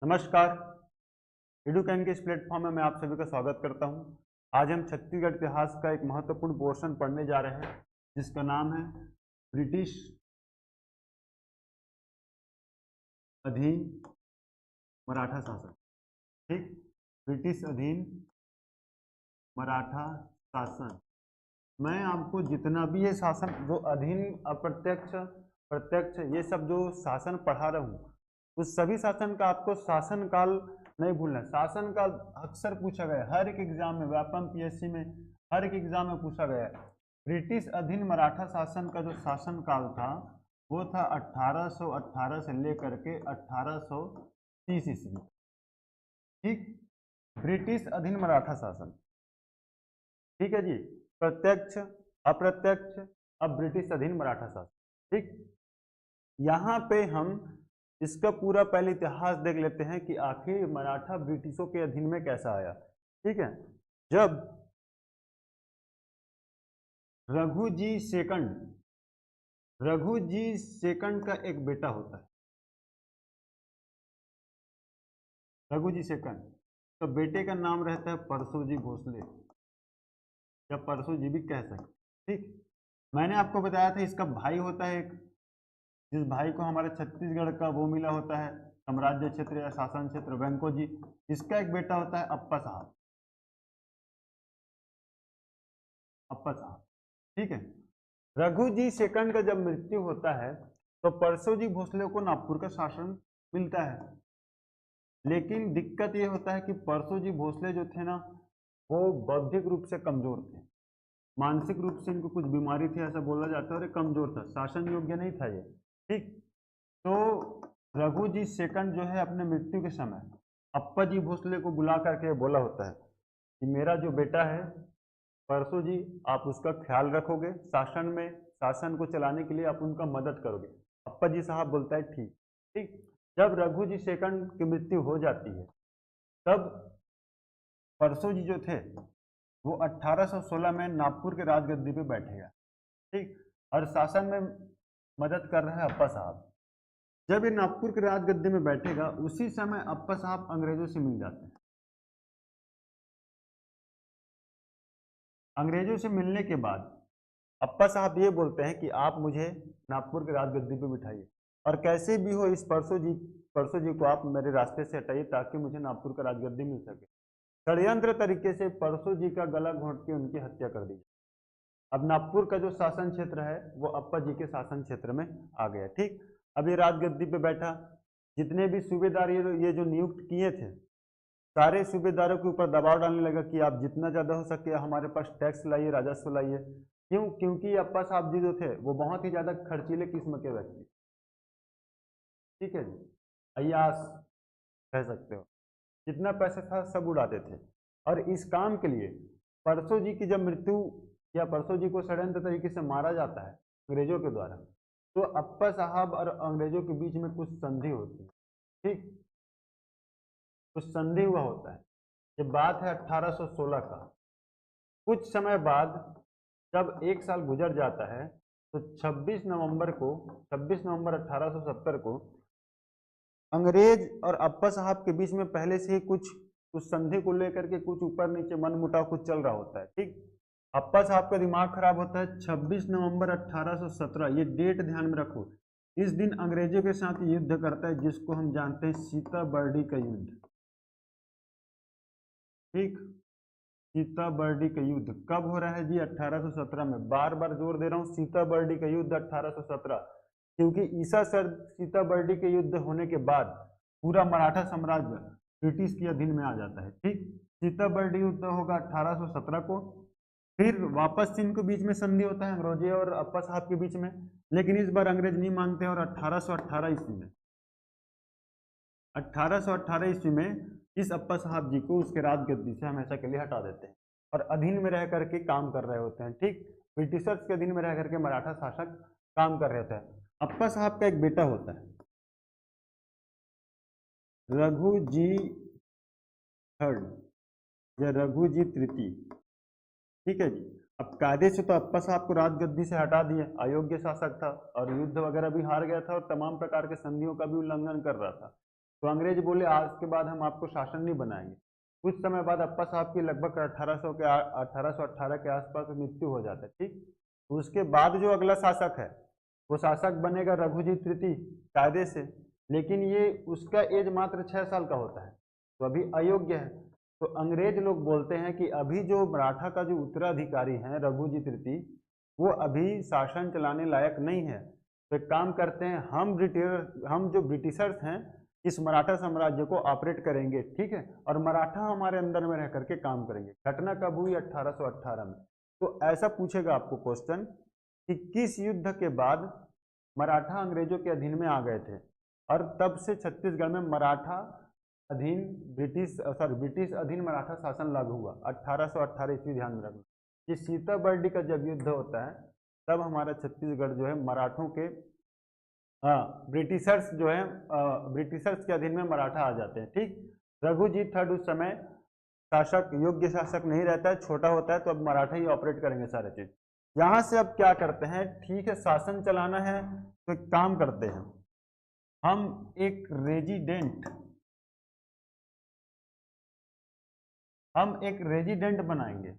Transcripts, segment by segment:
नमस्कार। एडुकैन के इस प्लेटफॉर्म में मैं आप सभी का स्वागत करता हूं। आज हम छत्तीसगढ़ इतिहास का एक महत्वपूर्ण पोर्शन पढ़ने जा रहे हैं जिसका नाम है ब्रिटिश अधीन मराठा शासन। ठीक, ब्रिटिश अधीन मराठा शासन। मैं आपको जितना भी ये शासन जो अधीन, अप्रत्यक्ष, प्रत्यक्ष, ये सब जो शासन पढ़ा रहा हूँ उस सभी शासन का आपको शासन काल नहीं भूलना है। शासन काल अक्सर पूछा गया है, हर एक एग्जाम में, व्यापम पीएससी में, हर एक एग्जाम में पूछा गया है। ब्रिटिश अधीन मराठा शासन का जो शासन काल था वो था 1818 से लेकर के 1830 ईस्वी। ठीक, ब्रिटिश अधीन मराठा शासन। ठीक है जी, प्रत्यक्ष, अप्रत्यक्ष, अब ब्रिटिश अधीन मराठा शासन। ठीक, यहाँ पे हम इसका पूरा पहले इतिहास देख लेते हैं कि आखिर मराठा ब्रिटिशों के अधीन में कैसा आया। ठीक है, जब रघुजी सेकंड का एक बेटा होता है, रघुजी सेकंड, तो बेटे का नाम रहता है परशुजी भोसले या परशुजी भी कह सकते। ठीक, मैंने आपको बताया था इसका भाई होता है एक, जिस भाई को हमारे छत्तीसगढ़ का वो मिला होता है साम्राज्य क्षेत्र या शासन क्षेत्र, वेंको जी। इसका एक बेटा होता है अप्पा साहब, अप्पा साहब। ठीक है, रघु जी सेकंड का जब मृत्यु होता है तो परसो जी भोसले को नागपुर का शासन मिलता है। लेकिन दिक्कत ये होता है कि परसो जी भोसले जो थे ना, वो बौद्धिक रूप से कमजोर थे, मानसिक रूप से इनको कुछ बीमारी थी ऐसा बोला जाता है, और ये कमजोर था, शासन योग्य नहीं था ये। ठीक, तो रघु जी सेकंड जो है अपने मृत्यु के समय अप्पा जी भोसले को बुला करके बोला होता है कि मेरा जो बेटा है परसो जी, आप उसका ख्याल रखोगे, शासन में, शासन को चलाने के लिए आप उनका मदद करोगे। अप्पा जी साहब बोलता है ठीक। ठीक, जब रघु जी सेकंड की मृत्यु हो जाती है तब परसो जी जो थे वो 1816 में नागपुर के राजगद्दी पे बैठेगा। ठीक, और शासन में मदद कर रहे हैं अप्पा साहब। जब ये नागपुर के राजगद्दी में बैठेगा उसी समय अप्पा साहब अंग्रेजों से मिल जाते हैं। अंग्रेजों से मिलने के बाद अप्पा साहब ये बोलते हैं कि आप मुझे नागपुर के राजगद्दी पे बिठाइए, और कैसे भी हो इस परसो जी को आप मेरे रास्ते से हटाइए ताकि मुझे नागपुर का राजगद्दी मिल सके। षड्यंत्र तरीके से परसो जी का गला घोंट के उनकी हत्या कर दी। अब नागपुर का जो शासन क्षेत्र है वो अप्पा जी के शासन क्षेत्र में आ गया। ठीक, अब ये राजगद्दी पे बैठा, जितने भी सूबेदार ये जो नियुक्त किए थे सारे सूबेदारों के ऊपर दबाव डालने लगा कि आप जितना ज़्यादा हो सके हमारे पास टैक्स लाइए, राजस्व लाइए। क्यों? क्योंकि अप्पा साहब जी जो थे वो बहुत ही ज़्यादा खर्चीले किस्म के व्यक्ति। ठीक है जी, अय्याश कह सकते हो, जितना पैसा था सब उड़ाते थे। और इस काम के लिए परसो जी की जब मृत्यु या परसो जी को षड्यंत्र तरीके से मारा जाता है अंग्रेजों के द्वारा, तो अप्पा साहब और अंग्रेजों के बीच में कुछ संधि होती है। ठीक, कुछ संधि हुआ होता है। ये बात है 1816 का। कुछ समय बाद जब एक साल गुजर जाता है तो 26 नवंबर 1870 को अंग्रेज और अप्पा साहब के बीच में पहले से ही कुछ संधि को लेकर के कुछ ऊपर नीचे मनमुटाव कुछ चल रहा होता है। ठीक, अप्पा साहब का दिमाग खराब होता है। 26 नवंबर 1817, ये डेट ध्यान में रखो, इस दिन अंग्रेजों के साथ युद्ध करता है जिसको हम जानते हैं सीताबर्डी का युद्ध। ठीक, सीताबर्डी का युद्ध कब हो रहा है जी? 1817 में। बार बार जोर दे रहा हूँ, सीताबर्डी का युद्ध 1817, क्योंकि ईसा सर सीताबर्डी के युद्ध होने के बाद पूरा मराठा साम्राज्य ब्रिटिश के अधीन में आ जाता है। ठीक, सीताबर्डी युद्ध होगा 1817 को। फिर वापस इनके बीच में संधि होता है अंग्रेजी और अप्पा साहब के बीच में, लेकिन इस बार अंग्रेज नहीं मानते और 1818 ईस्वी में 1818 ईस्वी में इस अप्पा साहब जी को उसके राजगद्दी से हमेशा के लिए हटा देते हैं और अधीन में रह करके काम कर रहे होते हैं। ठीक, ब्रिटिशर्स के अधीन में रह करके मराठा शासक काम कर रहे होते हैं। अप्पा साहब का एक बेटा होता है रघु जी थर्ड या रघु जी तृतीय। ठीक है जी, अब कायदे से तो अप्पा साहब को राजगद्दी से हटा दिया, अयोग्य शासक था और युद्ध वगैरह भी हार गया था और तमाम प्रकार के संधियों का भी उल्लंघन कर रहा था। तो अंग्रेज बोले आज के बाद हम आपको शासन नहीं बनाएंगे। कुछ समय बाद अप्पा साहब की लगभग 1818 के आसपास मृत्यु हो जाता है, ठीक। तो उसके बाद जो अगला शासक है वो शासक बनेगा रघुजी तृतीय कायदे से, लेकिन ये उसका एज मात्र 6 साल का होता है, तो अभी अयोग्य है। तो अंग्रेज लोग बोलते हैं कि अभी जो मराठा का जो उत्तराधिकारी है रघुजी तृतीय, वो अभी शासन चलाने लायक नहीं है। तो एक काम करते हैं, हम जो ब्रिटिशर्स हैं इस मराठा साम्राज्य को ऑपरेट करेंगे, ठीक है, और मराठा हमारे अंदर में रह करके काम करेंगे। घटना कब हुई? 1818 में। तो ऐसा पूछेगा आपको क्वेश्चन कि किस युद्ध के बाद मराठा अंग्रेजों के अधीन में आ गए थे, और तब से छत्तीसगढ़ में मराठा अधीन ब्रिटिश अधीन मराठा शासन लागू हुआ 1818 ईस्वी। ध्यान में रखना, ये सीताबर्डी का जब युद्ध होता है तब हमारा छत्तीसगढ़ जो है मराठों के ब्रिटिशर्स जो है ब्रिटिशर्स के अधीन में मराठा आ जाते हैं, ठीक। रघुजी थर्ड उस समय शासक, योग्य शासक नहीं रहता है, छोटा होता है, तो अब मराठा ही ऑपरेट करेंगे सारे चीज। यहां से अब क्या करते हैं, ठीक है शासन चलाना है तो एक काम करते हैं, हम एक रेजिडेंट बनाएंगे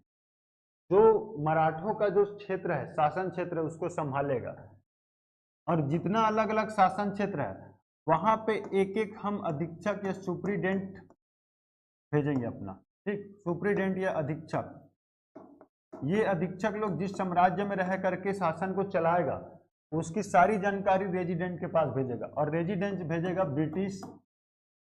जो मराठों का जो क्षेत्र है, शासन क्षेत्र है, उसको संभालेगा। और जितना अलग अलग शासन क्षेत्र है वहां पे एक एक हम अधीक्षक या सुप्रीडेंट भेजेंगे अपना, ठीक। सुप्रीडेंट या अधीक्षक, ये अधीक्षक लोग जिस साम्राज्य में रह करके शासन को चलाएगा उसकी सारी जानकारी रेजिडेंट के पास भेजेगा, और रेजिडेंट भेजेगा ब्रिटिश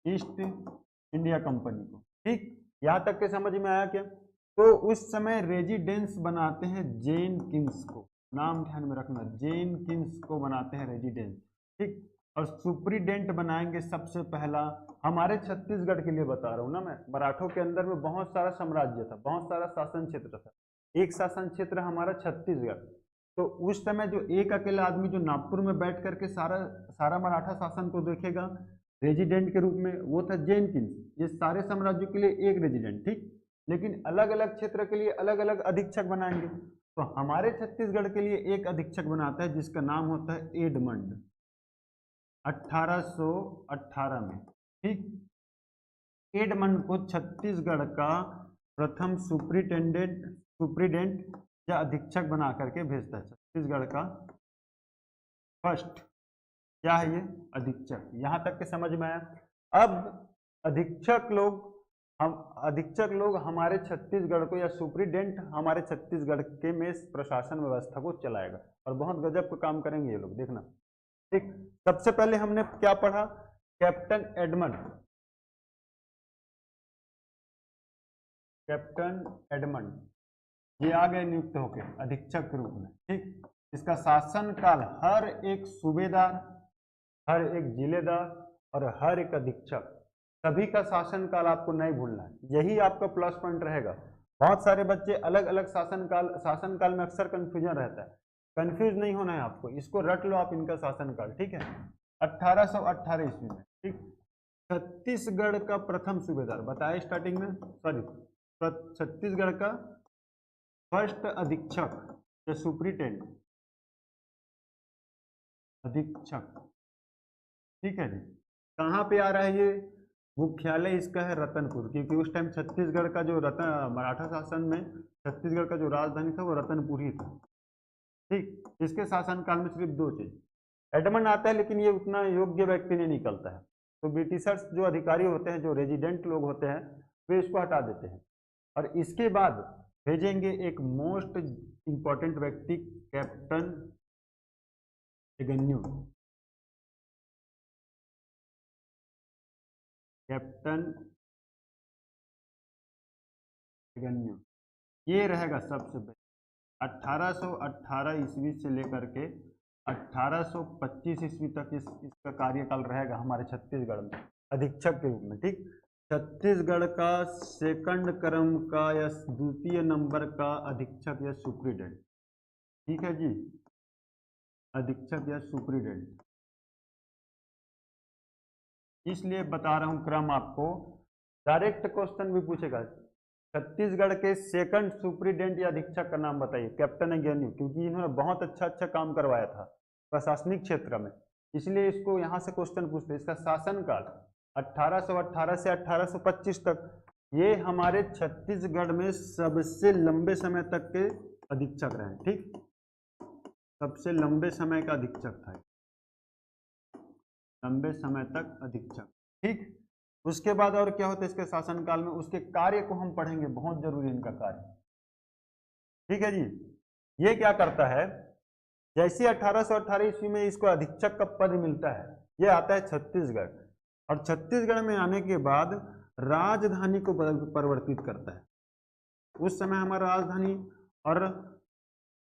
ईस्ट इंडिया कंपनी को, ठीक। यहां तक के समझ में आया क्या? तो उस समय रेजिडेंस बनाते हैं जेन किंग्स को, नाम ध्यान में रखना, जेन किंग्स को बनाते हैं रेजिडेंट, ठीक। और सुप्रीडेंट बनाएंगे सबसे पहला, हमारे छत्तीसगढ़ के लिए बता रहा हूं ना मैं, मराठों के अंदर में बहुत सारा साम्राज्य था, बहुत सारा शासन क्षेत्र था, एक शासन क्षेत्र हमारा छत्तीसगढ़। तो उस समय जो एक अकेला आदमी जो नागपुर में बैठ करके सारा मराठा शासन को देखेगा रेजिडेंट के रूप में, वो था जेन किंग्स। ये सारे साम्राज्यों के लिए एक रेजिडेंट, ठीक, लेकिन अलग अलग क्षेत्र के लिए अलग अलग अधीक्षक बनाएंगे। तो हमारे छत्तीसगढ़ के लिए एक अधीक्षक बनाता है जिसका नाम होता है एडमंड, 1818 में, ठीक। एडमंड को छत्तीसगढ़ का प्रथम सुप्रीडेंट या अधीक्षक बना करके भेजता है। छत्तीसगढ़ का फर्स्ट क्या है ये? अधीक्षक। यहां तक के समझ में आया? अब अधीक्षक लोग हमारे छत्तीसगढ़ को, या सुप्रीडेंट हमारे छत्तीसगढ़ के में प्रशासन व्यवस्था को चलाएगा, और बहुत गजब का काम करेंगे ये लोग, देखना, ठीक। सबसे पहले हमने क्या पढ़ा? कैप्टन एडमंड ये आ गए नियुक्त होके अधीक्षक के रूप में, ठीक। इसका शासनकाल हर एक सूबेदार, हर एक जिलेदार और हर एक अधीक्षक, सभी का शासनकाल आपको नहीं भूलना है, यही आपका प्लस पॉइंट रहेगा। बहुत सारे बच्चे अलग अलग शासनकाल में अक्सर कंफ्यूजन रहता है, कंफ्यूज नहीं होना है आपको, इसको रट लो आप, इनका शासनकाल, ठीक है। 1818 ईस्वी में, ठीक। छत्तीसगढ़ का प्रथम सूबेदार बताया स्टार्टिंग में, सॉरी, छत्तीसगढ़ का फर्स्ट अधीक्षक या सुप्रीटेंडेंट अधीक्षक, ठीक है जी। कहाँ पे आ रहा है ये? मुख्यालय इसका है रतनपुर, क्योंकि उस टाइम छत्तीसगढ़ का जो मराठा शासन में छत्तीसगढ़ का जो राजधानी था वो रतनपुर ही था, ठीक। इसके शासनकाल में सिर्फ 2 चीज, एडमंड आता है लेकिन ये उतना योग्य व्यक्ति नहीं निकलता है, तो ब्रिटिशर्स जो अधिकारी होते हैं, जो रेजिडेंट लोग होते हैं, वे इसको हटा देते हैं, और इसके बाद भेजेंगे एक मोस्ट इंपॉर्टेंट व्यक्ति, कैप्टन एगन्यू। ये रहेगा सबसे पहले 1818 ईस्वी से लेकर के 1825 ईस्वी तक इसका कार्यकाल रहेगा हमारे छत्तीसगढ़ में अधीक्षक के रूप में, ठीक। छत्तीसगढ़ का सेकंड क्रम का या द्वितीय नंबर का अधीक्षक या सुप्रीडेंट, ठीक है जी, अधीक्षक या सुप्रीडेंट। इसलिए बता रहा हूं क्रम आपको, डायरेक्ट क्वेश्चन भी पूछेगा, छत्तीसगढ़ के सेकंड सुप्रीडेंट या अधीक्षक का नाम बताइए, कैप्टन एगन्यू, क्योंकि इन्होंने बहुत अच्छा काम करवाया था प्रशासनिक क्षेत्र में, इसलिए इसको यहां से क्वेश्चन पूछते हैं। इसका शासनकाल 1818 से 1825 तक ये हमारे छत्तीसगढ़ में सबसे लंबे समय तक के अधीक्षक रहे। ठीक, सबसे लंबे समय का अधीक्षक था, लंबे समय तक अधीक्षक। ठीक, उसके बाद और क्या होता है इसके शासनकाल में, उसके कार्य को हम पढ़ेंगे, बहुत जरूरी इनका कार्य। ठीक है जी, ये क्या करता है, जैसे 1818 ईस्वी में इसको अधीक्षक का पद मिलता है, ये आता है छत्तीसगढ़, और छत्तीसगढ़ में आने के बाद राजधानी को परिवर्तित करता है। उस समय हमारा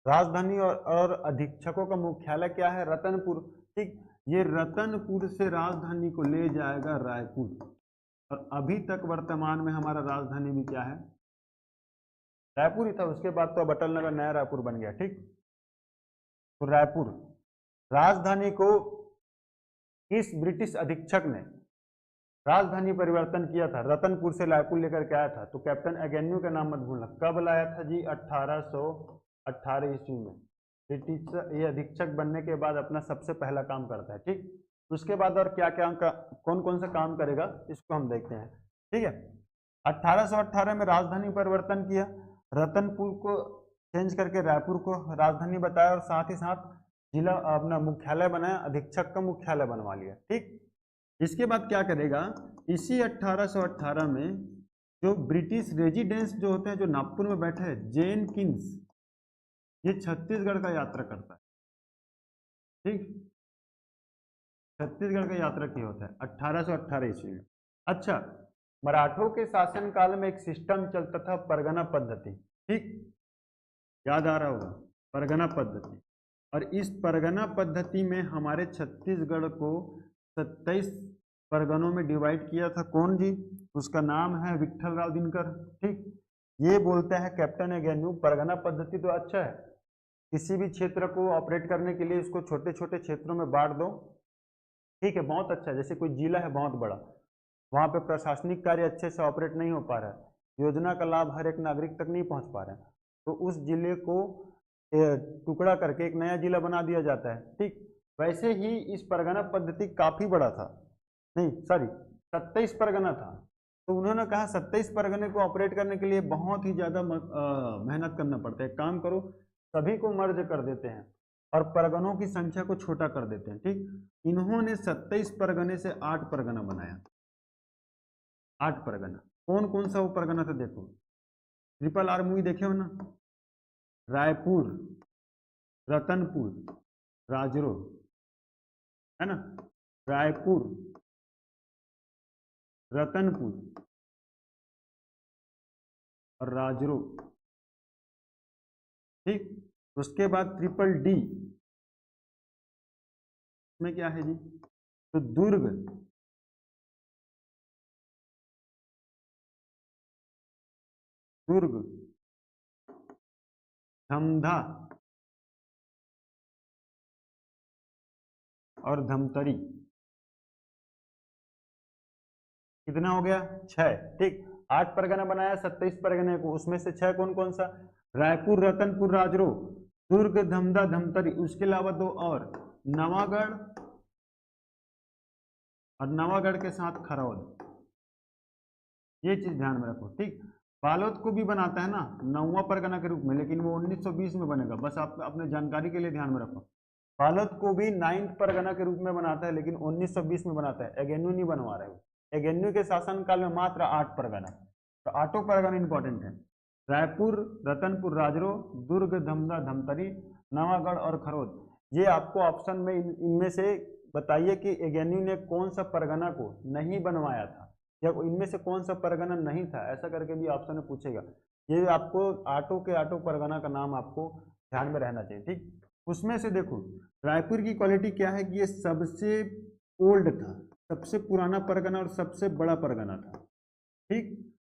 राजधानी और अधीक्षकों का मुख्यालय क्या है, रतनपुर। ठीक, ये रतनपुर से राजधानी को ले जाएगा रायपुर, और अभी तक वर्तमान में हमारा राजधानी भी क्या है, रायपुर ही था। उसके बाद तो अटल नगर नया रायपुर बन गया। ठीक, तो रायपुर राजधानी को इस ब्रिटिश अधीक्षक ने राजधानी परिवर्तन किया था, रतनपुर से रायपुर लेकर के आया था। तो कैप्टन एगेन्यू का नाम मत भूलना। कब लाया था जी, 1818 ईस्वी में। ब्रिटिश ये अधीक्षक बनने के बाद अपना सबसे पहला काम करता है। ठीक, उसके बाद और क्या क्या कौन कौन सा काम करेगा इसको हम देखते हैं। ठीक है, 1818 में राजधानी परिवर्तन किया, रतनपुर को चेंज करके रायपुर को राजधानी बताया, और साथ ही साथ जिला अपना मुख्यालय बनाया, अधीक्षक का मुख्यालय बनवा लिया। ठीक, इसके बाद क्या करेगा, इसी 1818 में जो ब्रिटिश रेजिडेंस जो होते हैं, जो नागपुर में बैठे हैं, जेन किंग्स, ये छत्तीसगढ़ का यात्रा करता है। ठीक, छत्तीसगढ़ का यात्रा किया होता है 1818 ईस्वी में। अच्छा, मराठों के शासन काल में एक सिस्टम चलता था, परगना पद्धति। ठीक, याद आ रहा होगा, परगना पद्धति। और इस परगना पद्धति में हमारे छत्तीसगढ़ को 27 परगनों में डिवाइड किया था। कौन जी, उसका नाम है विट्ठलराव दिनकर। ठीक, ये बोलता है कैप्टन एगेन्यू, परगना पद्धति तो अच्छा है, किसी भी क्षेत्र को ऑपरेट करने के लिए इसको छोटे छोटे क्षेत्रों में बांट दो। ठीक है, बहुत अच्छा है। जैसे कोई जिला है बहुत बड़ा, वहाँ पे प्रशासनिक कार्य अच्छे से ऑपरेट नहीं हो पा रहा है, योजना का लाभ हर एक नागरिक तक नहीं पहुँच पा रहा है, तो उस जिले को टुकड़ा करके एक नया जिला बना दिया जाता है। ठीक, वैसे ही इस परगना पद्धति काफ़ी बड़ा था, नहीं सॉरी 27 परगना था। तो उन्होंने कहा 27 परगने को ऑपरेट करने के लिए बहुत ही ज़्यादा मेहनत करना पड़ता है। काम करो, सभी को मर्ज कर देते हैं और परगनों की संख्या को छोटा कर देते हैं। ठीक, इन्होंने 27 परगने से 8 परगना बनाया। 8 परगना, कौन कौन सा वो परगना था देखो, RRR मूवी देखे हो ना, रायपुर, रतनपुर, राजरो, है ना, रायपुर, रतनपुर और राजरो। ठीक, उसके बाद DDD इसमें क्या है जी, तो दुर्ग, धमधा और धमतरी। कितना हो गया, 6। ठीक, 8 परगना बनाया 27 परगने को, उसमें से 6 कौन कौन सा, रायपुर, रतनपुर, राजरो, दुर्ग, धमधा, धमतरी। उसके अलावा 2 और, नवागढ़ और नवागढ़ के साथ खरौद। ये चीज ध्यान में रखो। ठीक, बालोद को भी बनाता है ना 9वां परगना के रूप में, लेकिन वो 1920 में बनेगा, बस आप अपने जानकारी के लिए ध्यान में रखो। बालोद को भी 9th परगना के रूप में बनाता है, लेकिन 1920 में बनाता है, एगेन्यू नहीं बनवा रहे हो। एगेन्यू के शासनकाल में मात्र 8 परगना, तो 8 परगना इंपॉर्टेंट है, रायपुर, रतनपुर, राजरो, दुर्ग, धमधा, धमतरी, नवागढ़ और खरौद। ये आपको ऑप्शन में इनमें से बताइए कि एगेन्यू ने कौन सा परगना को नहीं बनवाया था, या इनमें से कौन सा परगना नहीं था, ऐसा करके भी ऑप्शन में पूछेगा। ये आपको 8 परगना का नाम आपको ध्यान में रहना चाहिए। ठीक, उसमें से देखो रायपुर की क्वालिटी क्या है कि ये सबसे ओल्ड था, सबसे पुराना परगना और सबसे बड़ा परगना था। ठीक,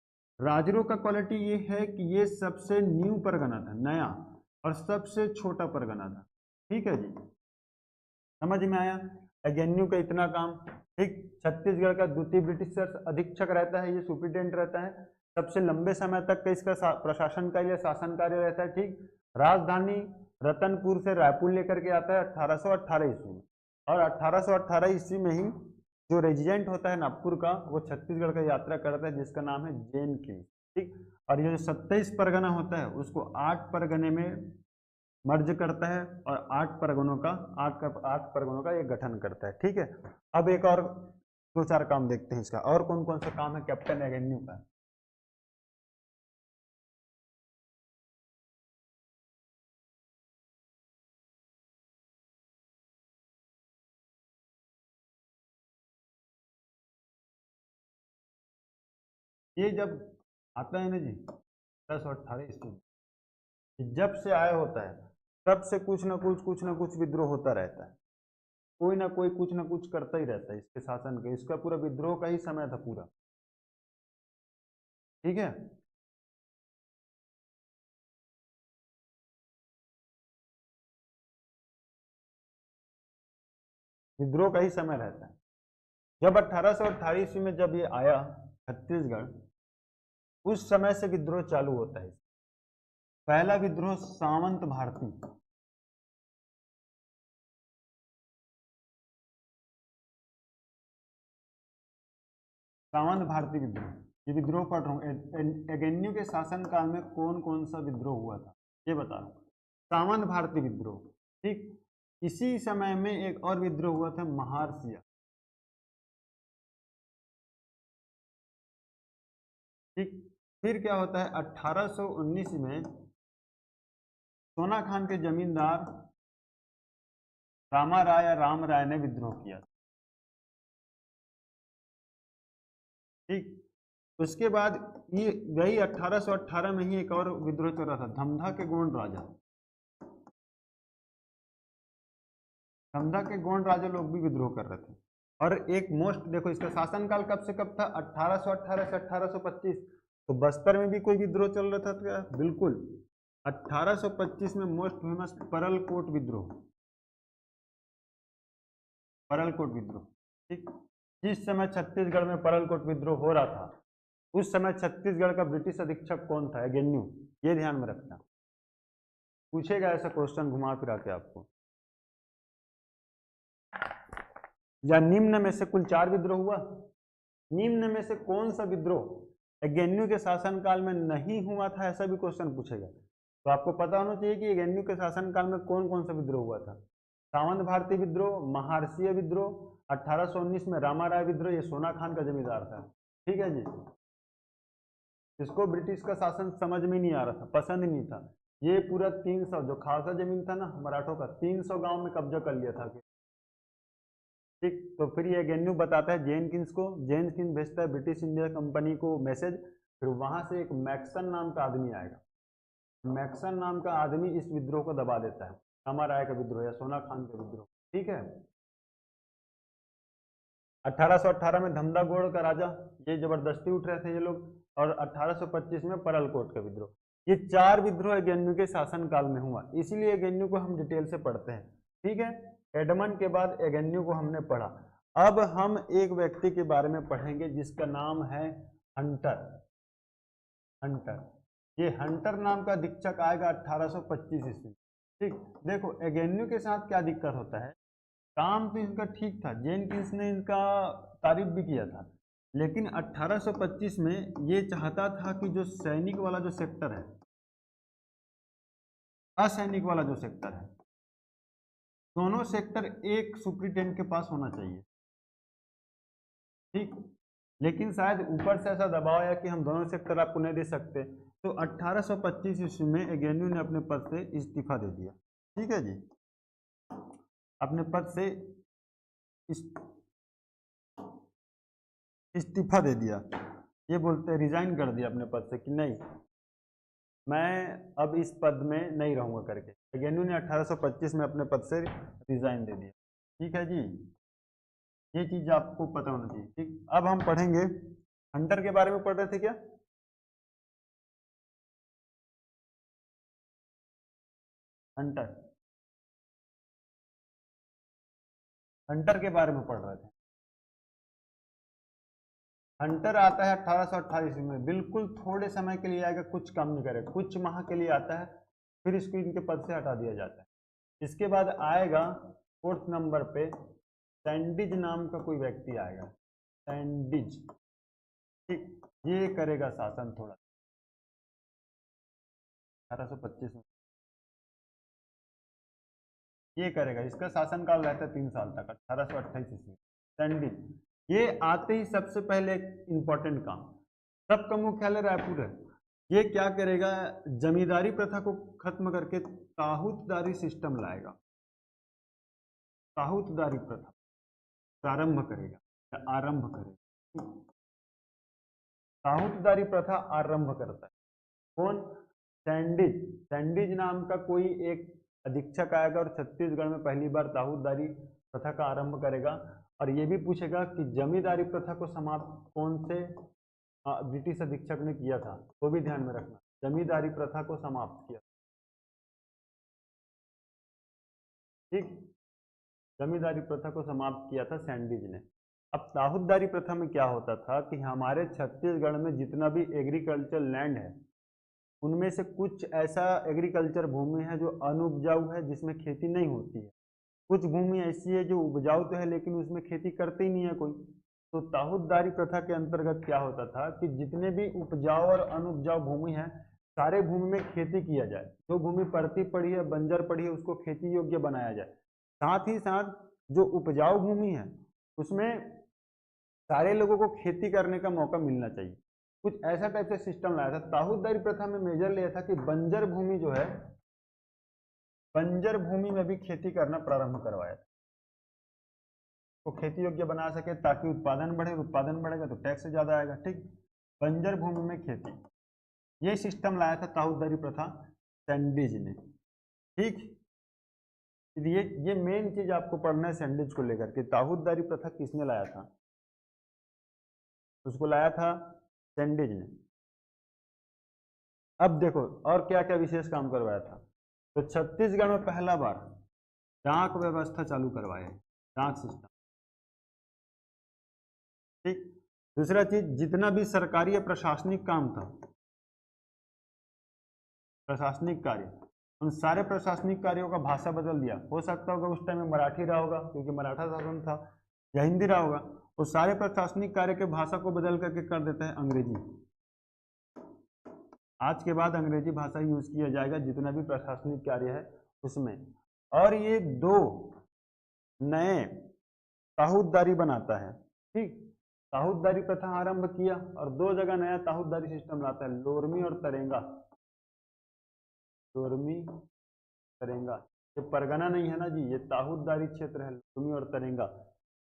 राजरो का क्वालिटी ये है कि ये सबसे न्यू परगना था, नया, और सबसे छोटा परगना था। ठीक है जी, समझ में आया एगेन्यू का इतना काम। ठीक, छत्तीसगढ़ का द्वितीय ब्रिटिश अधीक्षक रहता है, ये सुप्रिटेंडेंट रहता है, सबसे लंबे समय तक का इसका प्रशासन का या शासन कार्य रहता है। ठीक, राजधानी रतनपुर से रायपुर लेकर के आता है 1818 ईस्वी में, और 1818 ईस्वी में ही जो रेजिडेंट होता है नागपुर का वो छत्तीसगढ़ का यात्रा करता है जिसका नाम है जैन किंग, ठीक। और ये जो 27 परगना होता है उसको 8 परगने में मर्ज करता है और 8 परगनों का ये गठन करता है, ठीक है। अब एक और 2-4 काम देखते हैं इसका, और कौन कौन सा काम है कैप्टन एवेन्यू का। ये जब आता है ना जी 1018 ईस्वी में, जब से आया होता है तब से कुछ ना कुछ विद्रोह होता रहता है, कोई ना कोई कुछ ना कुछ करता ही रहता है इसके शासन के, इसका पूरा विद्रोह का ही समय था पूरा, ठीक है। विद्रोह का ही समय रहता है। जब 1818 ईस्वी में जब ये आया छत्तीसगढ़, उस समय से विद्रोह चालू होता है। पहला विद्रोह सामंत भारती, सामंत भारती विद्रोह, ये विद्रोह पढ़ रहा हूँ। एगेन्यू के शासन काल में कौन कौन सा विद्रोह हुआ था ये बता रहा हूँ। सामंत भारती विद्रोह, ठीक। इसी समय में एक और विद्रोह हुआ था महारसिया, ठीक। फिर क्या होता है 1819 में सोना खान के जमींदार रामा राय या राम राय ने विद्रोह किया, ठीक। उसके बाद ये वही 1818 में ही एक और विद्रोह चल रहा था, धमधा के गोंड राजा, धमधा के गोंड राजा लोग भी विद्रोह कर रहे थे। और एक मोस्ट देखो इसका शासनकाल कब से कब था, 1818 से 1825, तो बस्तर में भी कोई विद्रोह चल रहा था क्या, बिल्कुल। 1825 में मोस्ट फेमस परलकोट विद्रोह, परलकोट विद्रोह, ठीक। जिस समय छत्तीसगढ़ में परलकोट विद्रोह हो रहा था उस समय छत्तीसगढ़ का ब्रिटिश अधीक्षक कौन था, एगेन्यू, ये ध्यान में रखना, पूछेगा ऐसा क्वेश्चन घुमा फिरा के आपको। या निम्न में से कुल 4 विद्रोह हुआ, निम्न में से कौन सा विद्रोह एगेन्यू के शासनकाल में नहीं हुआ था, ऐसा भी क्वेश्चन पूछेगा। तो आपको पता होना चाहिए कि एगेन्यू के शासनकाल में कौन कौन सा विद्रोह हुआ था। सामंत भारती विद्रोह, महारसीय विद्रोह, 1819 में रामा राय विद्रोह, ये सोना खान का जमींदार था, ठीक है जी। इसको ब्रिटिश का शासन समझ में नहीं आ रहा था, पसंद नहीं था। ये पूरा 300 जो खालसा जमीन था ना मराठों का, 300 गांव में कब्जा कर लिया था, ठीक। तो फिर ये एगेन्यू बताता है जेन किंग्स को, जेन किंग्स भेजता है ब्रिटिश इंडिया कंपनी को मैसेज, फिर वहां से एक मैक्सन नाम का आदमी आएगा, मैक्सन नाम का आदमी इस विद्रोह को दबा देता है, रामा राय का विद्रोह या सोना खान का विद्रोह, ठीक है। 1818 में धमदागोड़ का राजा, ये जबरदस्ती उठ रहे थे ये लोग, और 1825 में परलकोट का विद्रोह। ये 4 विद्रोह एगेन्यू के शासनकाल में हुआ, इसीलिए एगेन्यू को हम डिटेल से पढ़ते हैं, ठीक है। एडमंड के बाद एगेन्यू को हमने पढ़ा। अब हम एक व्यक्ति के बारे में पढ़ेंगे जिसका नाम है हंटर, हंटर। ये हंटर नाम का दीक्षक आएगा 1825 ईस्वी, ठीक। देखो एगेन्यू के साथ क्या दिक्कत होता है, काम तो इनका ठीक था, जेन किंग्स ने इनका तारीफ भी किया था, लेकिन 1825 में ये चाहता था कि जो सैनिक वाला जो सेक्टर है, असैनिक वाला जो सेक्टर है, दोनों सेक्टर एक सुप्रिटेंडेंट के पास होना चाहिए, ठीक। लेकिन शायद ऊपर से ऐसा दबाव आया कि हम दोनों सेक्टर आपको नहीं दे सकते, तो 1825 ईस्वी में एगेन्यू ने अपने पद से इस्तीफा दे दिया, ठीक है जी। अपने पद से इस्तीफा दे दिया, ये बोलते रिजाइन कर दिया अपने पद से कि नहीं मैं अब इस पद में नहीं रहूंगा करके। एगेन्यू ने 1825 में अपने पद से रिजाइन दे दिया, ठीक है जी। ये चीज आपको पता होना चाहिए, ठीक। अब हम पढ़ेंगे हंटर के बारे में, पढ़ रहे थे क्या, हंटर, हंटर के बारे में पढ़ रहे थे। हंटर आता है 1828 में, बिल्कुल थोड़े समय के लिए आएगा, कुछ काम नहीं करेगा, कुछ माह के लिए आता है, फिर इसको इनके पद से हटा दिया जाता है। इसके बाद आएगा 4th नंबर पे सैंडिज नाम का कोई व्यक्ति आएगा, सैंडिज, ठीक, ये करेगा शासन थोड़ा 1825 में, ये करेगा। इसका शासनकाल रहता है 3 साल तक, 1828 ईस्वी। सैंडिज ये आते ही सबसे पहले एक इंपॉर्टेंट काम, सबका मुख्यालय रायपुर है, ये क्या करेगा, जमींदारी प्रथा को खत्म करके ताहूतदारी सिस्टम लाएगा, ताहूतदारी प्रथा प्रारंभ करेगा या आरंभ करेगा। ताहूतदारी प्रथा आरंभ करता है कौन, सैंडिज। सैंडिज नाम का कोई एक अधीक्षक आएगा और छत्तीसगढ़ में पहली बार ताहूतदारी प्रथा का आरंभ करेगा। और ये भी पूछेगा कि जमींदारी प्रथा को समाप्त कौन से ब्रिटिश अधीक्षक ने किया था, तो भी ध्यान में रखना, जमींदारी प्रथा को समाप्त किया, ठीक, जमींदारी प्रथा को समाप्त किया था सैंडिज ने। अब ताहूतदारी प्रथा में क्या होता था कि हमारे छत्तीसगढ़ में जितना भी एग्रीकल्चर लैंड है उनमें से कुछ ऐसा एग्रीकल्चर भूमि है जो अनुपजाऊ है, जिसमें खेती नहीं होती है, कुछ भूमि ऐसी है जो उपजाऊ तो है लेकिन उसमें खेती करते ही नहीं है कोई। तो ताहूतदारी प्रथा के अंतर्गत क्या होता था कि जितने भी उपजाऊ और अनुपजाऊ भूमि है सारे भूमि में खेती किया जाए, जो भूमि पड़ती पड़ी है, बंजर पड़ी है, उसको खेती योग्य बनाया जाए। साथ ही साथ जो उपजाऊ भूमि है उसमें सारे लोगों को खेती करने का मौका मिलना चाहिए, कुछ ऐसा टाइप से सिस्टम लाया था। ताहूतदारी प्रथा में मेजर लिया था कि बंजर भूमि जो है, बंजर भूमि में भी खेती करना प्रारंभ करवाया था, तो खेती योग्य बना सके ताकि उत्पादन बढ़े, उत्पादन बढ़ेगा तो टैक्स ज्यादा आएगा, ठीक, बंजर भूमि में खेती, ये सिस्टम लाया था ताहूतदारी प्रथा सैंडिज ने, ठीक। ये मेन चीज आपको पढ़ना है सैंडिज को लेकर के, ताहूतदारी प्रथा किसने लाया था, उसको लाया था सैंडिज ने। अब देखो और क्या क्या विशेष काम करवाया था, तो छत्तीसगढ़ में पहला बार डाक व्यवस्था चालू करवाया, डाक सिस्टम, ठीक। दूसरा चीज, जितना भी सरकारी या प्रशासनिक काम था, प्रशासनिक कार्य, उन सारे प्रशासनिक कार्यों का भाषा बदल दिया। हो सकता होगा उस टाइम में मराठी रहा होगा क्योंकि मराठा शासन था, या हिंदी रहा होगा, उस सारे प्रशासनिक कार्य के भाषा को बदल करके कर देते हैं अंग्रेजी। आज के बाद अंग्रेजी भाषा यूज किया जाएगा जितना भी प्रशासनिक कार्य है उसमें। और ये 2 नए ताहूतदारी बनाता है, ठीक, ताहूतदारी प्रथा आरंभ किया और 2 जगह नया ताहूतदारी सिस्टम लाता है, लोरमी और तरेंगा, लोरमी तरेंगा। ये परगना नहीं है ना जी, ये ताहूतदारी क्षेत्र है, लोरमी और तरेंगा।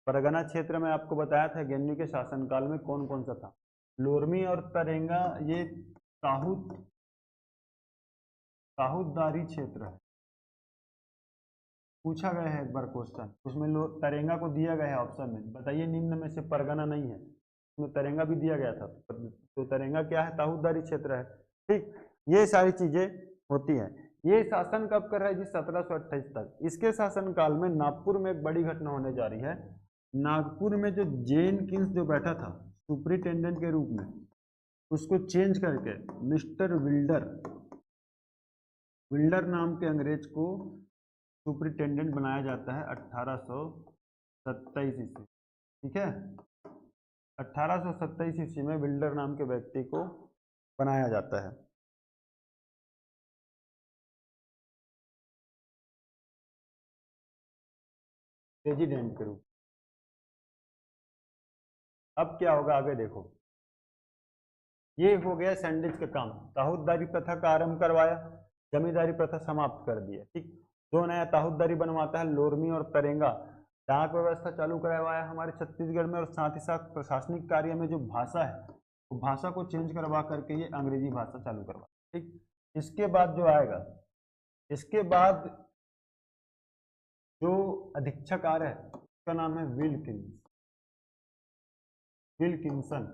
परगना क्षेत्र में आपको बताया था गन्नी के शासनकाल में कौन कौन सा था, लोरमी और तरेंगा ये ताहूतदारी क्षेत्र है, पूछा गया है एक बार क्वेश्चन, उसमें तरेंगा को दिया गया है ऑप्शन में, बताइए निम्न में से परगना नहीं है, उसमें तरेंगा भी दिया गया था, तो तरेंगा क्या है, ताहूतदारी क्षेत्र है, ठीक। ये सारी चीजें होती है। ये शासन कब कर रहा है जी, 1728 तक। इसके शासनकाल में नागपुर में एक बड़ी घटना होने जा रही है। नागपुर में जो जेनकिंस जो बैठा था सुपरिटेंडेंट के रूप में, उसको चेंज करके मिस्टर विल्डर, विल्डर नाम के अंग्रेज को सुपरिटेंडेंट बनाया जाता है 1827 ईस्वी, ठीक है। 1827 ईस्वी में विल्डर नाम के व्यक्ति को बनाया जाता है। प्रेसिडेंट के रूप। अब क्या होगा आगे देखो, ये हो गया सैंडिज का काम, ताहूतदारी प्रथा का आरंभ करवाया, जमींदारी प्रथा समाप्त कर दिया, ठीक। 2 नया ताहूतदारी बनवाता है, लोरमी और तरेंगा। डाक व्यवस्था चालू करवाया हमारे छत्तीसगढ़ में, और साथ ही साथ प्रशासनिक कार्य में जो भाषा है वो भाषा को चेंज करवा करके ये अंग्रेजी भाषा चालू करवा, ठीक। इसके बाद जो आएगा, इसके बाद जो अधीक्षक आ रहा है उसका नाम है विल्किंस, विल्किंसन।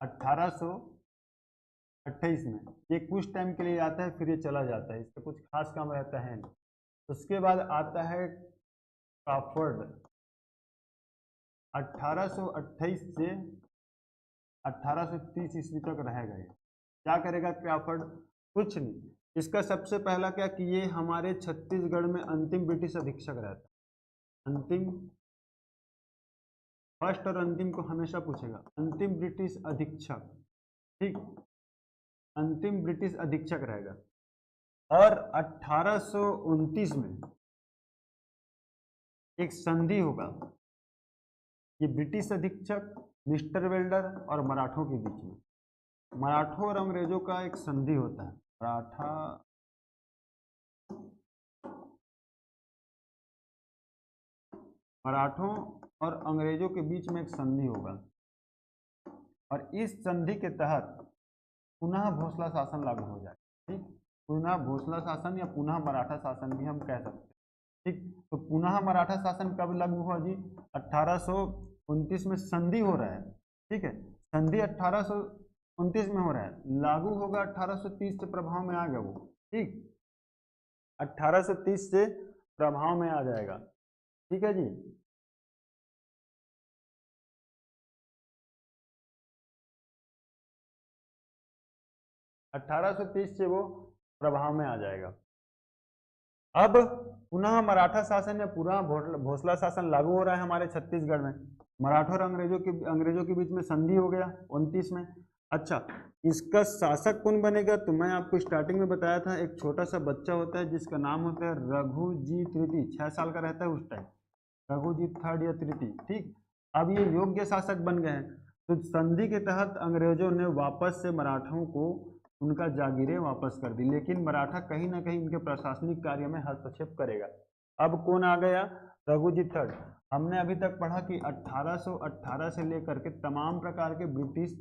1828 में ये कुछ टाइम के लिए आता है, फिर ये चला जाता है, इसका कुछ खास काम रहता है नहीं। उसके बाद आता है क्राफर्ड, 1828 से 1830 ईस्वी तक रहेगा। ये क्या करेगा क्राफर्ड, कुछ नहीं, इसका सबसे पहला क्या कि ये हमारे छत्तीसगढ़ में अंतिम ब्रिटिश अधीक्षक रहता है, अंतिम फर्स्ट और अंतिम को हमेशा पूछेगा, अंतिम ब्रिटिश अधीक्षक, ठीक, अंतिम ब्रिटिश अधीक्षक रहेगा। और 1829 में एक संधि होगा, ये ब्रिटिश अधीक्षक, मिस्टर वेल्डर और मराठों के बीच में, मराठों और अंग्रेजों का एक संधि होता है। मराठों और अंग्रेजों के बीच में एक संधि होगा, और इस संधि के तहत पुनः भोसला शासन लागू हो जाए, ठीक, पुनः भोसला शासन या पुनः मराठा शासन भी हम कह सकते हैं, ठीक। तो पुनः मराठा शासन कब लागू हुआ जी? 1829 में संधि हो रहा है, ठीक है, संधि 1829 में हो रहा है, लागू होगा 1830 से प्रभाव में आ गया वो, ठीक, 1830 से प्रभाव में आ जाएगा, ठीक है जी। अठारह से वो प्रभाव में आ जाएगा। अब पुनः मराठा शासन या पुनः भोसला शासन लागू हो रहा है हमारे छत्तीसगढ़ में। मराठों और अंग्रेजों के बीच में संधि हो गया 29 में। अच्छा, इसका शासक कौन बनेगा? तो मैं आपको स्टार्टिंग में बताया था, एक छोटा सा बच्चा होता है जिसका नाम होता है रघुजी तृतीय, 6 साल का रहता है उस टाइम, रघुजी थर्ड या तृतीय, ठीक। अब ये योग्य शासक बन गए हैं। तो संधि के तहत अंग्रेजों ने वापस से मराठों को उनका जागीरें वापस कर दी, लेकिन मराठा कहीं ना कहीं इनके प्रशासनिक कार्य में हस्तक्षेप करेगा। अब कौन आ गया? रघुजी थर्ड। हमने अभी तक पढ़ा कि 1818 से लेकर के तमाम प्रकार के ब्रिटिश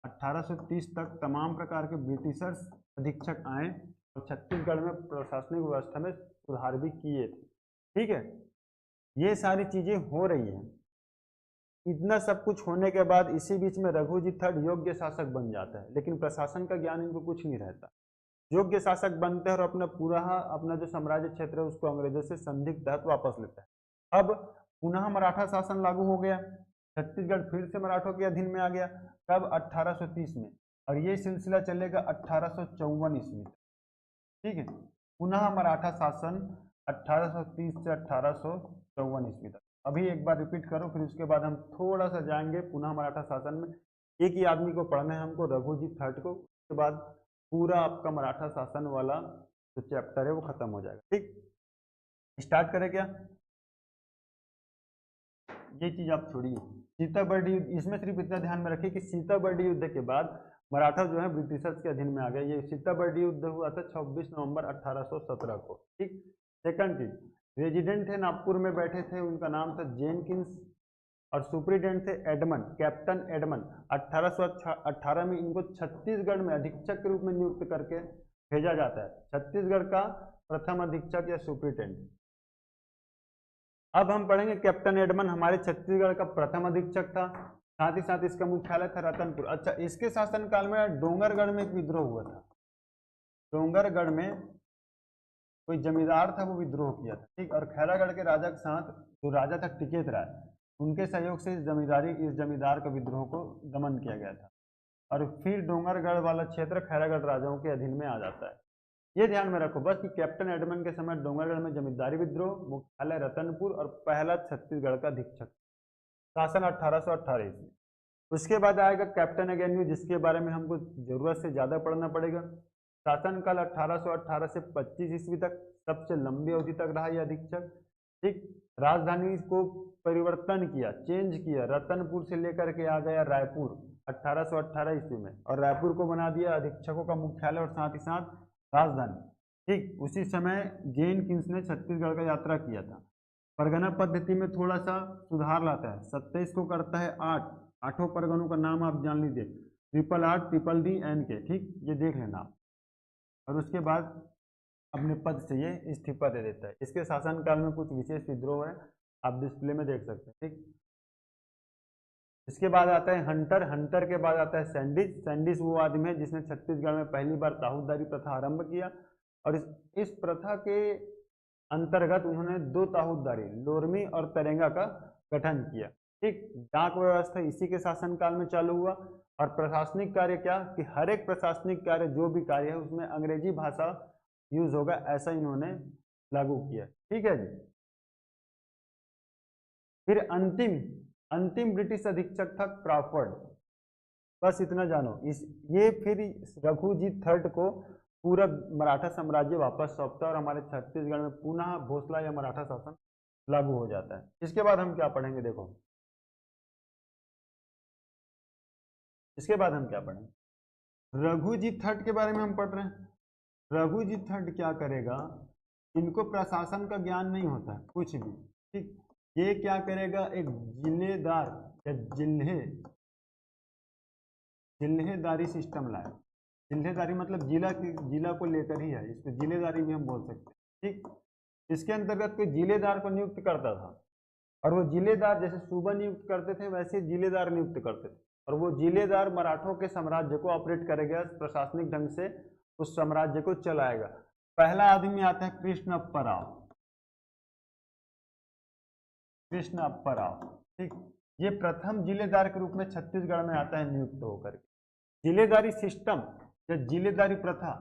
1830 तक तमाम प्रकार के ब्रिटिशर्स अधीक्षक आए और छत्तीसगढ़ में प्रशासनिक व्यवस्था में सुधार भी किए थे, ठीक है। ये सारी चीजें हो रही हैं। इतना सब कुछ होने के बाद इसी बीच में रघुजी थर्ड योग्य शासक बन जाता है, लेकिन प्रशासन का ज्ञान इनको कुछ नहीं रहता। योग्य शासक बनते हैं और अपना जो साम्राज्य क्षेत्र है उसको अंग्रेजों से संधि के तहत वापस लेता है। अब पुनः मराठा शासन लागू हो गया, छत्तीसगढ़ फिर से मराठों के अधीन में आ गया। कब? 1830 में, और ये सिलसिला चलेगा 1854 ईस्वी तक, ठीक है। पुनः मराठा शासन 1830 से 1854 ईस्वी तक। अभी एक बार रिपीट करो, फिर उसके बाद हम थोड़ा सा जाएंगे पुनः मराठा शासन में। एक ही आदमी को पढ़ना है हमको, रघुजी थर्ड को, उसके बाद पूरा आपका मराठा शासन वाला जो चैप्टर है वो खत्म हो जाएगा, ठीक। स्टार्ट करें क्या? ये चीज आप छोड़िए, सीताबर्डी युद्ध, इसमें सिर्फ इतना ध्यान में रखिए कि सीताबर्डी युद्ध के बाद मराठा जो है ब्रिटिशर्स के अधीन में आ गया। ये सीताबर्डी युद्ध हुआ था 26 नवंबर 1817 को, ठीक। सेकंड चीज, रेजिडेंट थे नागपुर में बैठे थे, उनका नाम था जेनकिंस, और सुप्रिटेंडेंट थे एडमंड, कैप्टन एडमंड। 1818 में इनको छत्तीसगढ़ में अधीक्षक के रूप में नियुक्त करके भेजा जाता है, छत्तीसगढ़ का प्रथम अधीक्षक या सुप्रिटेंडेंट। अब हम पढ़ेंगे कैप्टन एडमंड हमारे छत्तीसगढ़ का प्रथम अधीक्षक था, साथ ही साथ इसका मुख्यालय था रतनपुर। अच्छा, इसके शासनकाल में डोंगरगढ़ में एक विद्रोह हुआ था, डोंगरगढ़ में कोई जमींदार था वो विद्रोह किया था, ठीक। और खैरागढ़ के राजा के साथ जो राजा था टिकेत राय, उनके सहयोग से इस जमींदार का विद्रोह को दमन किया गया था, और फिर डोंगरगढ़ वाला क्षेत्र खैरागढ़ राजाओं के अधीन में आ जाता है। ये ध्यान में रखो बस कि कैप्टन एडमंड के समय डोंगरगढ़ में जमींदारी विद्रोह, मुख्यालय रतनपुर और पहला छत्तीसगढ़ का अधीक्षक, शासन 1818 ईस्वी। उसके बाद आएगा कैप्टन एगेन्यू, जिसके बारे में हमको जरूरत से ज्यादा पढ़ना पड़ेगा। शासनकाल 1818 से 25 ईस्वी तक, सबसे लंबी अवधि तक रहा यह अधीक्षक, ठीक। राजधानी को परिवर्तन किया, चेंज किया, रतनपुर से लेकर के आ गया रायपुर 1818 ईस्वी में, और रायपुर को बना दिया अधीक्षकों का मुख्यालय और साथ ही साथ राजधानी, ठीक। उसी समय जेनकिंस ने छत्तीसगढ़ का यात्रा किया था। परगना पद्धति में थोड़ा सा सुधार लाता है, 27 को करता है 8, आठों परगनों का नाम आप जान लीजिए, 888, ट्रिपल डी एन के, ठीक, ये देख लेना आप। और उसके बाद अपने पद से ये इस्तीफा दे देता है। इसके शासनकाल में कुछ विशेष विद्रोह है, आप डिस्प्ले में देख सकते हैं, ठीक। इसके बाद आता है हंटर, हंटर के बाद आता है सैंडिस। सैंडिस वो आदमी है जिसने छत्तीसगढ़ में पहली बार ताहूदारी प्रथा आरंभ किया, और इस प्रथा के अंतर्गत उन्होंने 2 ताहूदारी, लोरमी और तरेंगा का गठन किया, ठीक। डाक व्यवस्था इसी के शासनकाल में चालू हुआ, और प्रशासनिक कार्य क्या कि हर एक प्रशासनिक कार्य जो भी कार्य है उसमें अंग्रेजी भाषा यूज होगा, ऐसा इन्होंने लागू किया, ठीक है जी। फिर अंतिम ब्रिटिश अधीक्षक था क्रॉफर्ड। बस इतना जानो। ये फिर रघुजीत थर्ड को पूरा मराठा साम्राज्य वापस सौंपता है और हमारे छत्तीसगढ़ में पुनः भोसला या मराठा शासन लागू हो जाता है। इसके बाद हम क्या पढ़ेंगे, देखो इसके बाद हम क्या पढ़ेंगे, रघुजीत थर्ड के बारे में हम पढ़ रहे हैं। रघुजीत थर्ड क्या करेगा, इनको प्रशासन का ज्ञान नहीं होता है कुछ भी, ठीक। ये क्या करेगा, एक जिलेदार या जिल्हेदारी सिस्टम लाए। जिल्हेदारी मतलब जिला को लेकर ही है, इसको जिलेदारी भी हम बोल सकते हैं, ठीक। इसके अंतर्गत कोई जिलेदार को नियुक्त करता था और वो जिलेदार जैसे सूबा नियुक्त करते थे वैसे जिलेदार नियुक्त करते थे, और वो जिलेदार मराठों के साम्राज्य को ऑपरेट करेगा, प्रशासनिक ढंग से उस साम्राज्य को चलाएगा। पहला आदमी आता है कृष्णप्पा राव, कृष्णप्पा राव, ठीक। ये प्रथम जिलेदार के रूप में छत्तीसगढ़ में आता है नियुक्त होकर। जिलेदारी सिस्टम या जिलेदारी प्रथा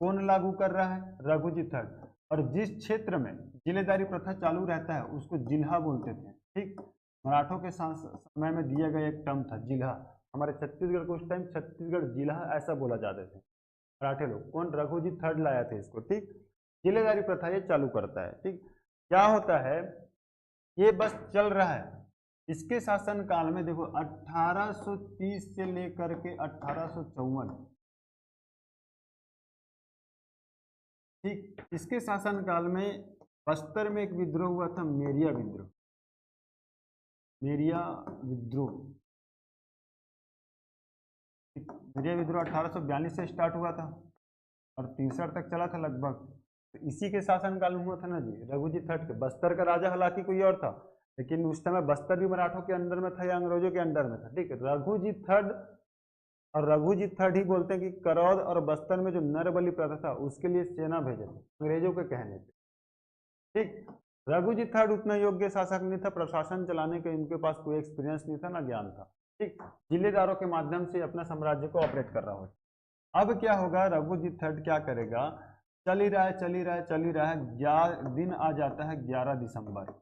कौन लागू कर रहा है, रघुजीत थर्ड। और जिस क्षेत्र में जिलेदारी प्रथा चालू रहता है उसको जिल्हा बोलते थे, ठीक। मराठों के समय में दिया गया एक टर्म था जिल्हा। हमारे छत्तीसगढ़ को उस टाइम छत्तीसगढ़ जिला ऐसा बोला जाते थे मराठे लोग। कौन, रघुजीत थर्ड लाया थे इसको, ठीक। जिलेदारी प्रथा ये चालू करता है, ठीक। क्या होता है, ये बस चल रहा है। इसके शासन काल में देखो 1830 से लेकर के 1854, ठीक। इसके शासन काल में बस्तर में एक विद्रोह हुआ था, मेरिया विद्रोह। मेरिया विद्रोह 1842 से स्टार्ट हुआ था और 63 तक चला था लगभग। तो इसी के शासन काल में हुआ था ना जी, रघुजीत थर्ड के। बस्तर का राजा हालांकि कोई और था, लेकिन उस समय बस्तर भी मराठों के अंदर में था या अंग्रेजों के अंडर में था, ठीक। रघुजीत थर्ड, और रघुजीत थर्ड ही बोलते हैं कि करौद और बस्तर में जो नरबली प्रथा था उसके लिए सेना भेजे थे अंग्रेजों के कहने पे, ठीक। रघुजीत थर्ड उतना योग्य शासक नहीं था, प्रशासन चलाने के इनके पास कोई एक्सपीरियंस नहीं था ना ज्ञान था, ठीक। जिलेदारों के माध्यम से अपना साम्राज्य को ऑपरेट कर रहा हो। अब क्या होगा, रघुजीत थर्ड क्या करेगा, चल ही रहा है चल ही रहा है चल ही रहा है, दिन आ जाता है 11 दिसंबर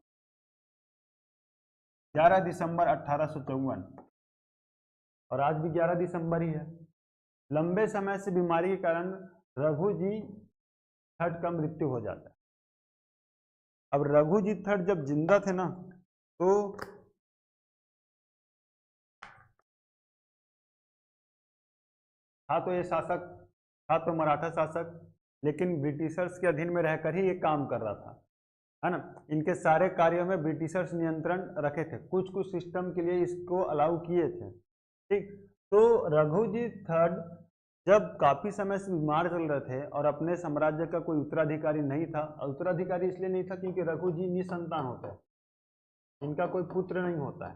1854, और आज भी 11 दिसंबर ही है। लंबे समय से बीमारी के कारण रघुजी थर्ड का मृत्यु हो जाता है। अब रघुजीत थर्ड जब जिंदा थे ना, तो था तो ये शासक, था तो मराठा शासक, लेकिन ब्रिटिशर्स के अधीन में रहकर ही ये काम कर रहा था, है ना। इनके सारे कार्यों में ब्रिटिशर्स नियंत्रण रखे थे, कुछ कुछ सिस्टम के लिए इसको अलाउ किए थे, ठीक। तो रघुजीत थर्ड जब काफी समय से बीमार चल रहे थे और अपने साम्राज्य का कोई उत्तराधिकारी नहीं था, उत्तराधिकारी इसलिए नहीं था क्योंकि रघुजी निसंतान होते हैं, इनका कोई पुत्र नहीं होता है।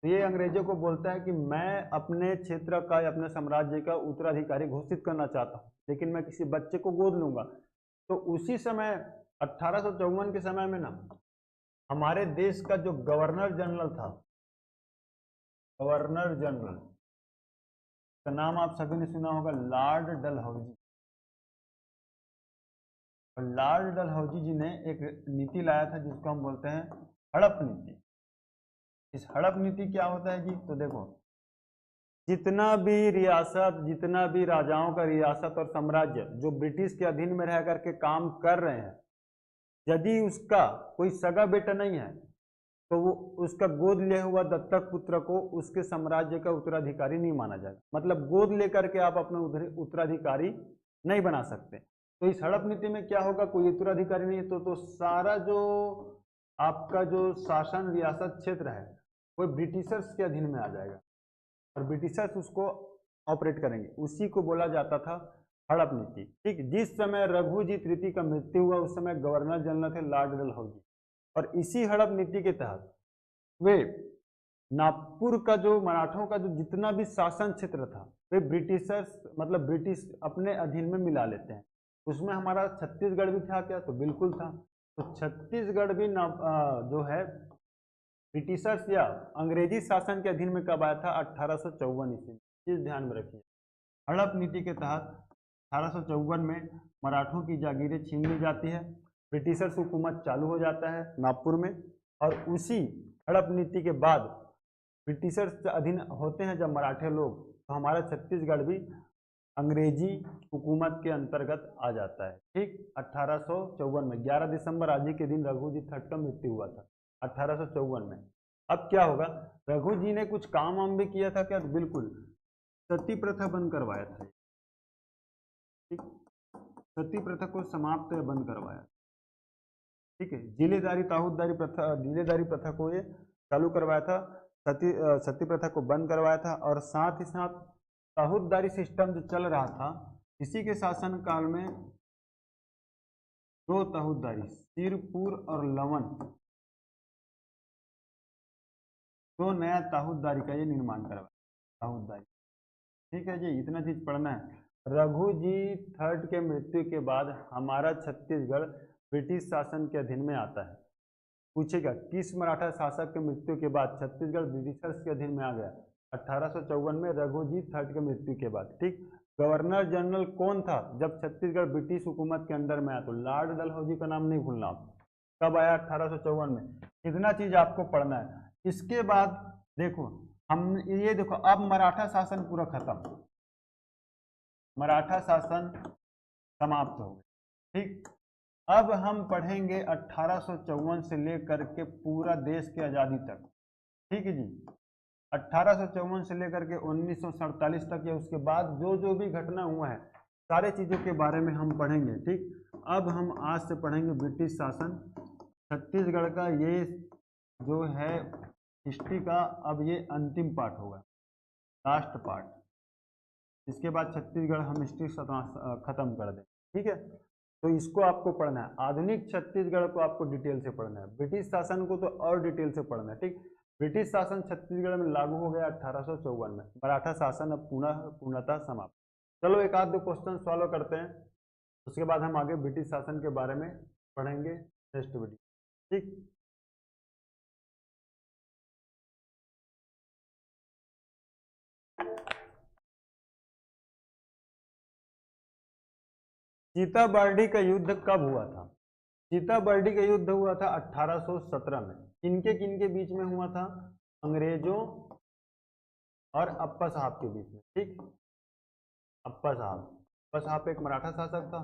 तो ये अंग्रेजों को बोलता है कि मैं अपने क्षेत्र का या अपने साम्राज्य का उत्तराधिकारी घोषित करना चाहता हूँ, लेकिन मैं किसी बच्चे को गोद लूंगा। तो उसी समय 1854 के समय में ना, हमारे देश का जो गवर्नर जनरल था, गवर्नर जनरल का नाम आप सभी ने सुना होगा, लॉर्ड डलहौजी। और लॉर्ड डलहौजी जी ने एक नीति लाया था जिसको हम बोलते हैं हड़प नीति। इस हड़प नीति क्या होता है जी, तो देखो, जितना भी रियासत, जितना भी राजाओं का रियासत और साम्राज्य जो ब्रिटिश के अधीन में रह करके काम कर रहे हैं, यदि उसका कोई सगा बेटा नहीं है तो वो उसका गोद लिया हुआ दत्तक पुत्र को उसके साम्राज्य का उत्तराधिकारी नहीं माना जाएगा। मतलब गोद लेकर के आप अपना उत्तराधिकारी नहीं बना सकते। तो इस हड़प नीति में क्या होगा, कोई उत्तराधिकारी नहीं है तो सारा जो आपका जो शासन रियासत क्षेत्र है वो ब्रिटिशर्स के अधीन में आ जाएगा और ब्रिटिशर्स उसको ऑपरेट करेंगे। उसी को बोला जाता था हड़प नीति, ठीक। जिस समय रघुजीत तृतीय का मृत्यु हुआ उस समय गवर्नर जनरल थे लॉर्ड डलहौजी, और इसी हड़प नीति के तहत वे नागपुर का जो मराठों का जो जितना भी शासन क्षेत्र था वे ब्रिटिशर्स मतलब ब्रिटिश अपने अधीन में मिला लेते हैं। उसमें हमारा छत्तीसगढ़ भी था क्या, तो बिल्कुल था। तो छत्तीसगढ़ भी जो है ब्रिटिशर्स या अंग्रेजी शासन के अधीन में कब आया था, 1854 ईस्वी। चीज ध्यान में रखिए, हड़प नीति के तहत 1854 में मराठों की जागीरें छीन ली जाती है, ब्रिटिशर्स हुकूमत चालू हो जाता है नागपुर में, और उसी हड़प नीति के बाद ब्रिटिशर्स अधीन होते हैं जब मराठे लोग, तो हमारा छत्तीसगढ़ भी अंग्रेजी हुकूमत के अंतर्गत आ जाता है। ठीक, 1854 में 11 दिसंबर आज ही के दिन रघुजी थट का मृत्यु हुआ था 1854 में। अब क्या होगा, रघु जी ने कुछ काम वाम भी किया था क्या? बिल्कुल, सती प्रथा बंद करवाया था। ठीक, सती प्रथा को समाप्त या बंद करवाया। ठीक है, जिलेदारी प्रथा को ये चालू करवाया था, सती प्रथा को बंद करवाया था, और साथ ही साथ ताहूदारी सिस्टम जो चल रहा था, इसी के शासन काल में 2 ताहूदारी, सिरपुर और लवन, 2 नया ताहूदारी का ये निर्माण करवाया, ताहूदारी। ठीक है जी, इतना चीज पढ़ना है। रघु जी थर्ड के मृत्यु के बाद हमारा छत्तीसगढ़ ब्रिटिश शासन के अधीन में आता है। पूछेगा किस मराठा शासक के मृत्यु के बाद छत्तीसगढ़ ब्रिटिशर्स के अधीन में आ गया? 1854 में रघु जी थर्ड के मृत्यु के बाद। ठीक, गवर्नर जनरल कौन था जब छत्तीसगढ़ ब्रिटिश हुकूमत के अंदर में आया? तो लॉर्ड डलहौजी का नाम नहीं भूलना आप। कब आया? 1854 में। इतना चीज आपको पढ़ना है। इसके बाद देखो, हम ये देखो, अब मराठा शासन पूरा खत्म, मराठा शासन समाप्त हो गया। ठीक, अब हम पढ़ेंगे 1854 से लेकर के पूरा देश की आज़ादी तक। ठीक है जी, 1854 से लेकर के 1947 तक, या उसके बाद जो जो भी घटना हुआ है सारे चीज़ों के बारे में हम पढ़ेंगे। ठीक, अब हम आज से पढ़ेंगे ब्रिटिश शासन छत्तीसगढ़ का, ये जो है हिस्ट्री का अब ये अंतिम पार्ट होगा, लास्ट पार्ट। इसके बाद छत्तीसगढ़ हम हिस्ट्री खत्म कर दें। ठीक है, तो इसको आपको पढ़ना है। आधुनिक छत्तीसगढ़ को आपको डिटेल से पढ़ना है, ब्रिटिश शासन को तो और डिटेल से पढ़ना है। ठीक, ब्रिटिश शासन छत्तीसगढ़ में लागू हो गया 1854 में, मराठा शासन अब पूर्णतः समाप्त। चलो एक आध 2 क्वेश्चन सॉल्व करते हैं, उसके बाद हम आगे ब्रिटिश शासन के बारे में पढ़ेंगे नेक्स्ट वीडियो। ठीक, सीताबर्डी का युद्ध कब हुआ था? सीताबर्डी का युद्ध हुआ था 1817 में। किनके किनके बीच में हुआ था? अंग्रेजों और अप्पा साहब के बीच में। ठीक, अप्पा साहब एक मराठा शासक था,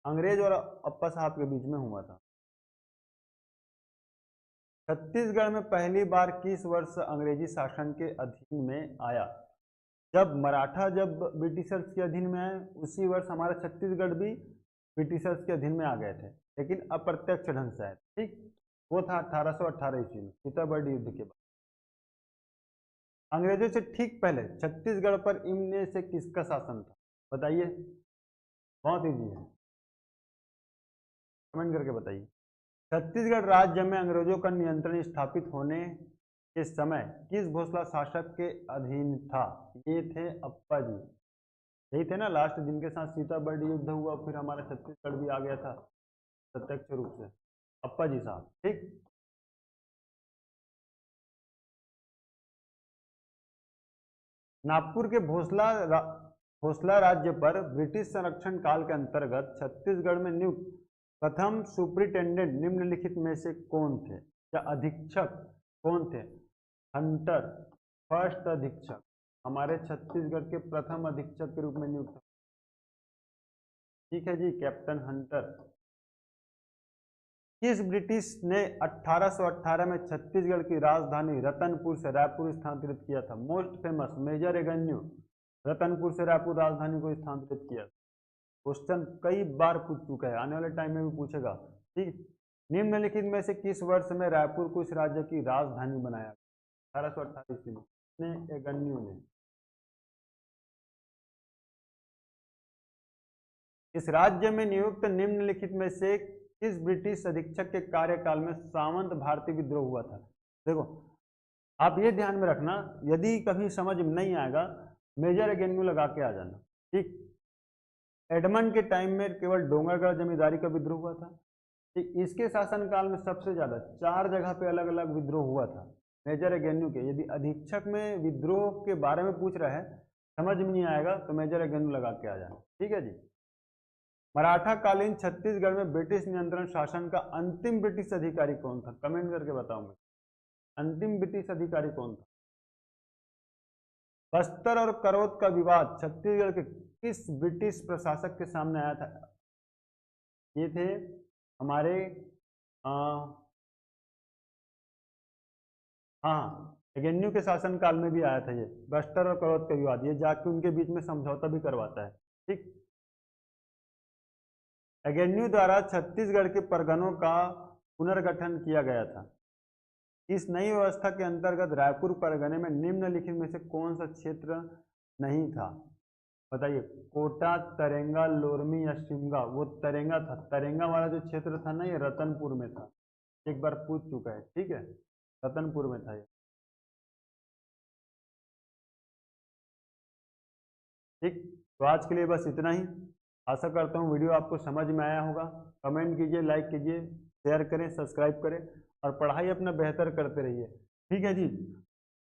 अंग्रेज और अप्पा साहब के बीच में हुआ था। छत्तीसगढ़ में पहली बार किस वर्ष अंग्रेजी शासन के अधीन में आया? जब ब्रिटिशर्स के अधीन में आए, उसी वर्ष हमारा छत्तीसगढ़ भी ब्रिटिशर्स के अधीन में आ गए थे, लेकिन अप्रत्यक्ष ढंग से आए। ठीक, वो था 1818 ईस्वी में, सीताबर्डी युद्ध के बाद। अंग्रेजों से ठीक पहले छत्तीसगढ़ पर इनमें से किसका शासन था? बताइए, बहुत इजी है, कमेंट करके बताइए। छत्तीसगढ़ राज्य में अंग्रेजों का नियंत्रण स्थापित होने के समय किस भोसला शासक के अधीन था? ये थे अप्पा जी। यही थे ना लास्ट, जिनके साथ सीताबर्डी युद्ध हुआ, फिर हमारा छत्तीसगढ़ भी आ गया था प्रत्यक्ष रूप से, अप्पा जी साहब। ठीक, नागपुर के भोसला राज्य पर ब्रिटिश संरक्षण काल के अंतर्गत छत्तीसगढ़ में नियुक्त प्रथम सुपरिटेंडेंट निम्नलिखित में से कौन थे, या अधीक्षक कौन थे? हंटर, फर्स्ट अधीक्षक, हमारे छत्तीसगढ़ के प्रथम अधीक्षक के रूप में नियुक्त। ठीक है जी, कैप्टन हंटर। किस ब्रिटिश ने 1818 में छत्तीसगढ़ की राजधानी रतनपुर से रायपुर स्थानांतरित किया था? Most famous major avenue, Ratanpur से रायपुर राजधानी को स्थानांतरित किया। क्वेश्चन कई बार पूछ चुका है, आने वाले टाइम में भी पूछेगा। ठीक, निम्नलिखित में से किस वर्ष में रायपुर को इस राज्य की राजधानी बनाया? 1828 ईस्वी में एवेन्यू ने। इस राज्य में नियुक्त निम्नलिखित में से किस ब्रिटिश अधीक्षक के कार्यकाल में सामंत भारतीय विद्रोह हुआ था? देखो, आप ये ध्यान में रखना, यदि कभी समझ में नहीं आएगा मेजर एवेन्यू लगा के आ जाना। ठीक, एडमंड के टाइम में केवल डोंगरगढ़ जमींदारी का विद्रोह हुआ था। ठीक, इसके शासनकाल में सबसे ज्यादा 4 जगह पे अलग अलग विद्रोह हुआ था मेजर एवेन्यू के। यदि अधीक्षक में विद्रोह के बारे में पूछ रहा है, समझ में नहीं आएगा, तो मेजर एवेन्यू लगा के आ जाना। ठीक है जी। मराठा कालीन छत्तीसगढ़ में ब्रिटिश नियंत्रण शासन का अंतिम ब्रिटिश अधिकारी कौन था? कमेंट करके बताओ मुझे, अंतिम ब्रिटिश अधिकारी कौन था? बस्तर और करौद का विवाद छत्तीसगढ़ के किस ब्रिटिश प्रशासक के सामने आया था? ये थे हमारे हाँ, एगेन्यू के शासनकाल में भी आया था ये बस्तर और करौद का विवाद। ये जाके उनके बीच में समझौता भी करवाता है। ठीक, एगेन्यू द्वारा छत्तीसगढ़ के परगनों का पुनर्गठन किया गया था। इस नई व्यवस्था के अंतर्गत रायपुर परगने में निम्नलिखित में से कौन सा क्षेत्र नहीं था? बताइए, कोटा, तरेंगा, लोरमी या शिमगा? वो तरेंगा था। तरेंगा वाला जो क्षेत्र था ना, ये रतनपुर में था। एक बार पूछ चुका है। ठीक है, रतनपुर में था ये। ठीक, तो आज के लिए बस इतना ही। आशा करता हूँ वीडियो आपको समझ में आया होगा। कमेंट कीजिए, लाइक कीजिए, शेयर करें, सब्सक्राइब करें और पढ़ाई अपना बेहतर करते रहिए। ठीक है जी।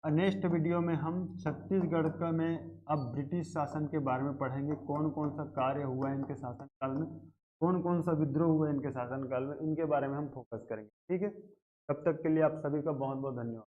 नेक्स्ट वीडियो में हम छत्तीसगढ़ का में अब ब्रिटिश शासन के बारे में पढ़ेंगे। कौन कौन सा कार्य हुआ इनके शासनकाल में, कौन कौन सा विद्रोह हुआ इनके शासनकाल में, इनके बारे में हम फोकस करेंगे। ठीक है, तब तक के लिए आप सभी का बहुत बहुत धन्यवाद।